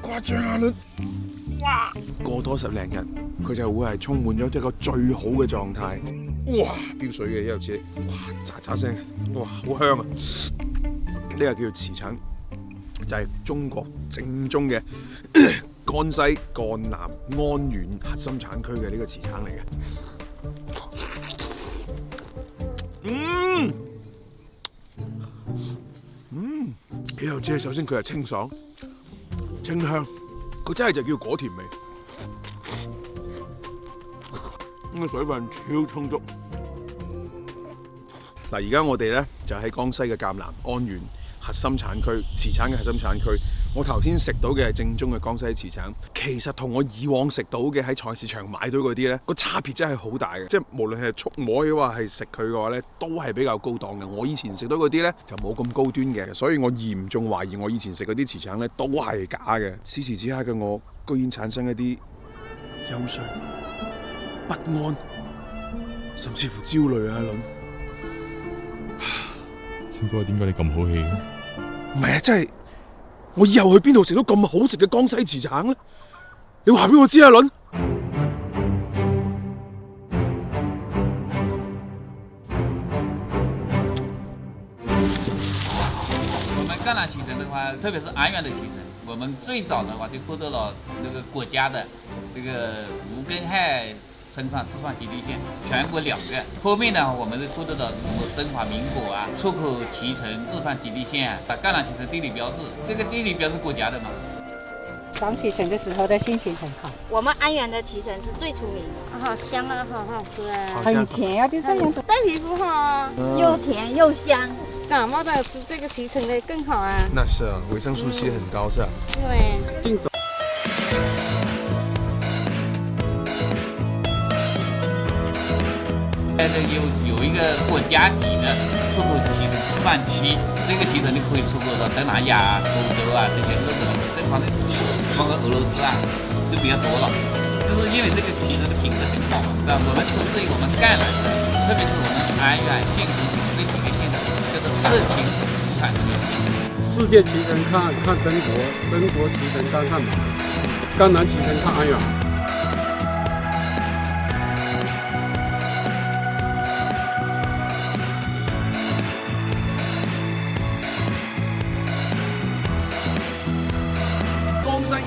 誇張啊，倫！哇！過多10零日，佢就會係充滿咗一個最好嘅狀態。哇！飆水嘅一路似，哇！喳喳聲，哇！好香啊！呢個叫做茨橙，就係中國正宗嘅江西贛南安縣核心產區嘅呢個茨橙嚟嘅。幾有啫！首先佢係清爽、清香，佢真係就叫果甜味。咁個水分超充足。嗱，而家我哋咧就喺江西嘅鑑南安縣核心產區，茨橙嘅核心產區。我頭先食到嘅係正宗嘅江西茨橙，其實同我以往食到嘅喺菜市場買到嗰啲咧，個差別真係好大嘅。即係無論係觸摸嘅話，係食佢嘅話咧，都係比較高檔嘅。我以前食到嗰啲咧就冇咁高端嘅，所以我嚴重懷疑我以前食嗰啲茨橙咧都係假嘅。此時此刻嘅我，居然產生一啲憂傷、不安，甚至乎焦慮啊！阿倫，小哥，點解你咁好氣嘅？唔係啊，真係。我以後去邊度食到咁好食嘅江西茨橙咧？你話俾我知啊，倫！我們赣南茨橙的話，特別是安源的茨橙，我們最早的話就獲得了那個國家的這個無公害生產示範基地線，全國2個。後面呢，我們就獲得了中華民國啊出口茨橙示範基地線啊，赣南茨橙地理標誌，這個地理標誌國家的嘛。長茨橙的時候的心情很好。我們安源的茨橙是最出名的，好香啊，好好吃啊，很甜啊，就這樣子，對皮膚好，又甜又香。感冒的吃這個茨橙的更好啊。那是啊，維生素 C 很高，是啊。對。進走。有一個國家級的出口茨橙示範區，這個茨橙你可以出口到東南亞、歐洲啊這些日本、這方面，包括俄羅斯啊，都比較多了。就是因為這個茨橙的品質很好嘛，是吧？我們出自於我們赣南的，特別是我們安源、建工這幾個縣的，就是赤青產的。世界茨橙看中國，中國茨橙看赣南，赣南茨橙看安源。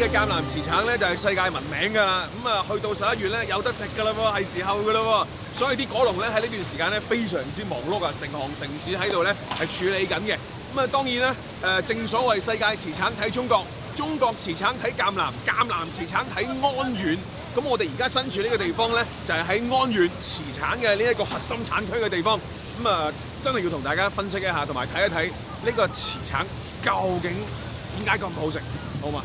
嘅鑑南茨橙咧就係世界聞名㗎啦，咁啊去到11月咧有得食㗎啦喎，係時候㗎啦喎，所以啲果農咧喺呢段時間咧非常之忙碌啊，成行成市喺度咧係處理緊嘅。咁啊當然咧正所謂世界茨橙睇中國，中國茨橙睇鑑南，鑑南茨橙睇安縣。咁我哋而家身處呢個地方咧就係喺安縣茨橙嘅呢一個核心產區嘅地方。咁啊真係要同大家分析一下，同埋睇一睇呢個茨橙究竟點解咁好食，好嘛？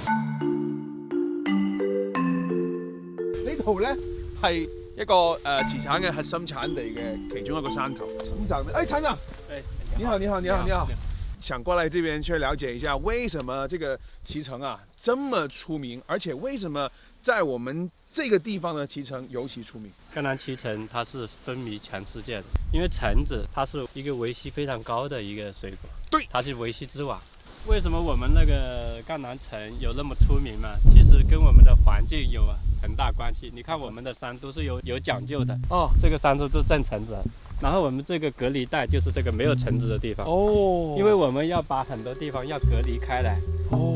呢度咧係一個茨橙嘅核心產地嘅其中一個山頭。廠長，廠長，你好，你好，你好，你好，想過來這邊去了解一下，為什麼這個茨橙啊這麼出名，而且為什麼在我們這個地方的茨橙尤其出名？赣南茨橙它是風靡全世界的，因為橙子它是一個維 C 非常高的一個水果，對，它是維 C 之王。為什麼我們那個赣南橙有那麼出名嘛？其實跟我們的環境有很大關係。你看我們的山都是有講究的哦，這個山都是種橙子，然後我們這個隔離帶就是這個沒有橙子的地方哦，因為我們要把很多地方要隔離開來，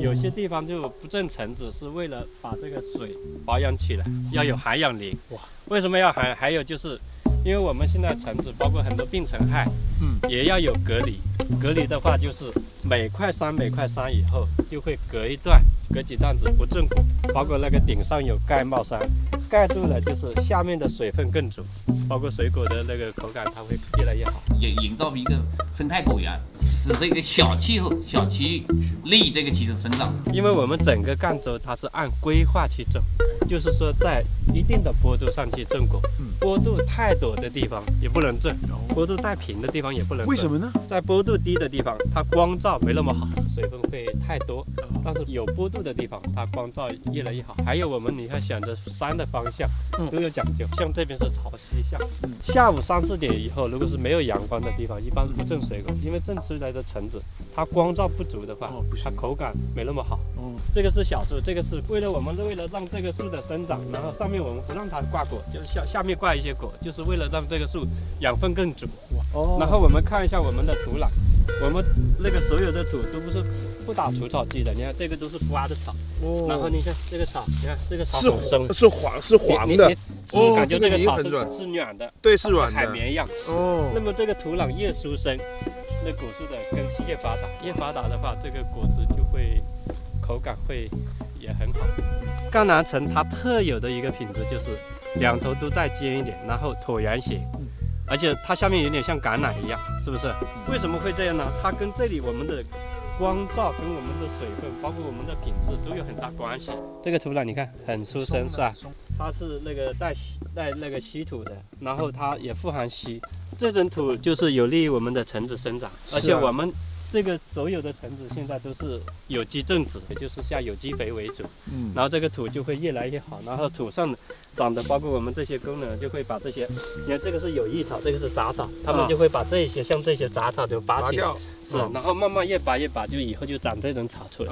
有些地方就不種橙子，是為了把這個水保養起來，要有含氧磷。哇，為什麼要含？還有就是因為我們現在橙子包括很多病蟲害，也要有隔離。隔離的話就是每塊山以後就會隔幾段子不種果，包括那個頂上有蓋帽山，蓋住了就是下面的水分更足，包括水果的那個口感它會越來越好。營造一個生態果園，使這個小氣候、小區域利於這個茨橙生長。因為我們整個赣州它是按規劃去種，就是說在一定的坡度上去種果，坡度太陡的地方也不能種，坡度太平的地方也不能種。為什麼呢？在坡度低的地方，它光照沒那麼好，水分會太多，但是有坡度的地方，它光照越来越好。还有我们你看选择山的方向都有讲究，像这边是朝西向，下午3、4点以后，如果是没有阳光的地方，一般不种水果，因为种出来的橙子，它光照不足的话，它口感没那么好。这个是小树，这个是为了让这个树的生长，然后上面我们不让它挂果，就下面挂一些果，就是为了让这个树养分更足。然后我们看一下我们的土壤，我们那个所有的土都不打除草剂的，你看这个都是刮的草。然后你看这个草，你看这个草很生，是黄的。你感觉这个草很软，是软的，对，是软的，海绵一样。那么这个土壤越疏生，那果树的根系越发达，越发达的话，这个果子就会口感会也很好。赣南橙它特有的一个品质就是两头都带尖一点，然后椭圆形，而且它下面有点像橄榄一样，是不是？为什么会这样呢？它跟这里我们的光照跟我们的水分，包括我们的品质都有很大关系。这个土壤你看很疏生是吧？它是那个带那个稀土的，然后它也富含硒，这种土就是有利于我们的橙子生长，而且我们这个所有的橙子现在都是有机种植，也就是下有机肥为主，然后这个土就会越来越好，然后土上长的包括我们这些工人就会把这些，你看这个是有益草，这个是杂草，他们就会把这些像这些杂草就拔起来，是，然后慢慢越拔越拔，就以后就长这种草出来，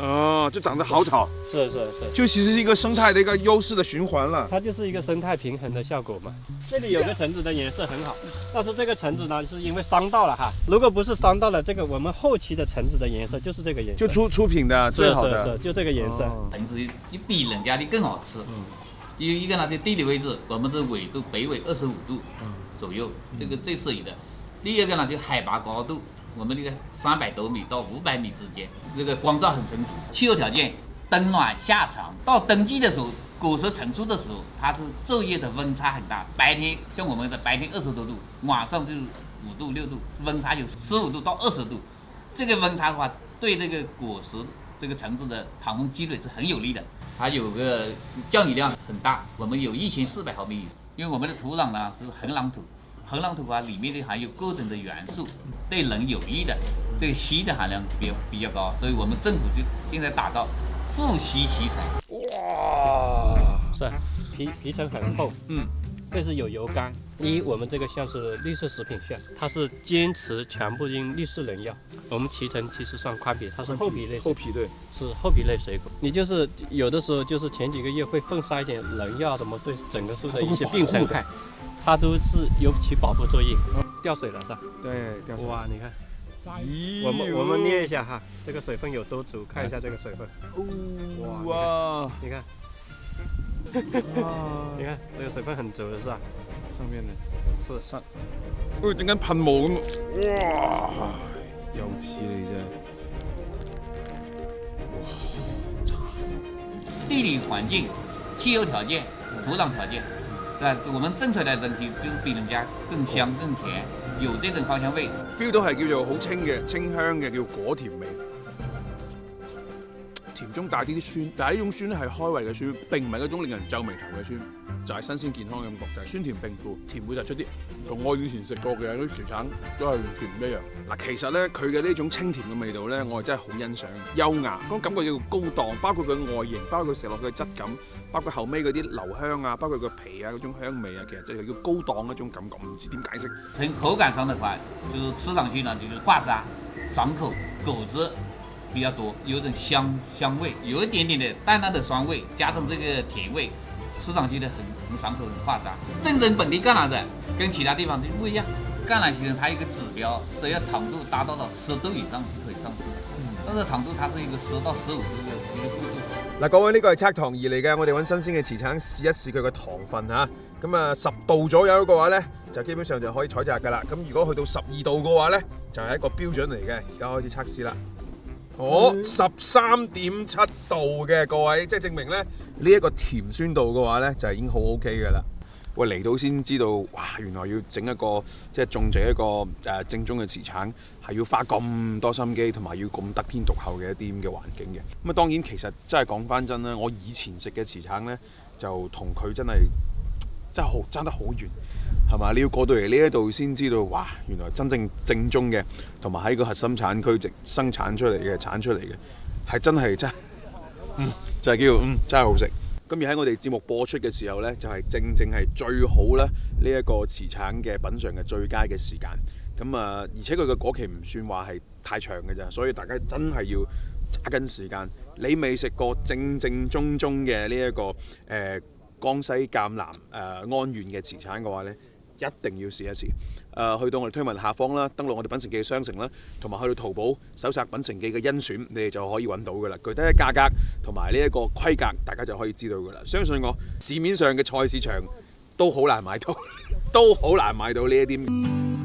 就长得好草，是，就其实是一个生态的一个优势的循环了，它就是一个生态平衡的效果嘛。这里有个橙子的颜色很好，但是这个橙子呢是因为伤到了哈，如果不是伤到了，这个我们后期的橙子的颜色就是这个颜色，就出品的最好的，是，就这个颜色，橙子比人家的更好吃。一个它的地理位置，我们这纬度北纬25度左右，这个最适宜的。第二个呢，就海拔高度，我们这个300多米到500米之间，这个光照很充足，气候条件冬暖夏长。到冬季的时候，果实成熟的时候，它是昼夜的温差很大。白天像我们的白天20多度，晚上就是5度6度，温差有15度到20度。这个温差的话，对这个果实这个橙子的糖分积累是很有利的。它有个降雨量很大，我们有1400毫米，因为我们的土壤呢是横壤土，横壤土的话里面含有各种的元素，对人有益的，这个硒的含量比较高，所以我们政府就现在打造富硒脐橙。哇，是，皮层很厚，这是有油甘。我们这个像是绿色食品线，它是坚持全部用绿色农药。我们脐橙其实算宽皮，它是厚皮类水果，对，是厚皮类水果。你就是有的时候就是前几个月会放撒一点农药，什么对整个树的一些病虫害，它都是有起保护作用。掉水了是吧？对，掉水。哇，你看。我们捏一下哈，这个水分有多足？看一下这个水分。哇，你看。你看这个水分很足的是吧？上面的是上，好似整緊噴霧咁，哇！有似你啫，哇！地理环境、气候条件、土壤条件，对吧？我们种出来的东西就是比人家更香更甜，有这种花香味。feel 到係叫做好清嘅、清香嘅，叫果甜味。甜中帶啲酸，但係呢種酸咧係開胃嘅酸，並唔係嗰種令人皺眉頭嘅酸，就係新鮮健康嘅感覺，就係酸甜並富，甜會突出啲，同我以前食過嘅嗰啲薯橙都係完全唔一樣。嗱，其實咧佢嘅呢種清甜嘅味道咧，我係真係好欣賞，優雅，嗰種感覺叫高檔，包括佢外形，包括佢食落去嘅質感，包括後尾嗰啲留香啊，包括佢皮啊嗰種香味啊，其實就係叫高檔嗰種感覺，唔知點解釋。從口感上的話，就是吃上去呢就是化渣、爽口，果子比較多，有種香味，有一點點的淡淡的酸味，加上這個甜味，吃上去的很爽口，很化渣。正宗本地赣南的跟其他地方就不一樣，赣南其實它有一個指標，只要糖度達到了10度以上就可以上市。但是糖度它是一個10到15度嘅一個幅度。嗱，各位呢個係測糖儀嚟嘅，我哋揾新鮮嘅茨橙試一試佢個糖分嚇。咁啊10度左右嘅話咧，就基本上就可以採摘㗎啦。咁如果去到12度嘅話咧，就係一個標準嚟嘅。而家開始測試啦。13.7度嘅各位，即係證明咧呢一個甜酸度嘅話咧，就係已經好 OK 嘅啦。喂，嚟到先知道，哇！原來要整一個即係種植一個正宗嘅茨橙，係要花咁多心機，同埋要咁得天獨厚嘅一啲咁嘅環境嘅。咁啊，當然其實真係講翻真啦，我以前食嘅茨橙咧，就同佢真係爭得好遠。係嘛？你要過到嚟呢一度先知道，哇！原來真正正宗嘅，同埋喺個核心產區生產出嚟嘅，係真係就係叫真係好食。咁而喺我哋節目播出嘅時候呢，就係正係最好咧呢一個茨橙嘅品嚐嘅最佳嘅時間。咁而且佢嘅果期唔算話係太長嘅咋，所以大家真係要揸緊時間。你未食過正宗嘅呢一個江西贛南安縣嘅茨橙嘅話呢，一定要試一試。去到我哋推文下方啦，登錄我哋品嚐記嘅商城啦，同埋去到淘寶搜索品嚐記嘅甄選，你哋就可以揾到噶啦。具體嘅價格同埋呢一個規格，大家就可以知道噶啦。相信我，市面上嘅菜市場都好難買到，都好難買到呢一啲。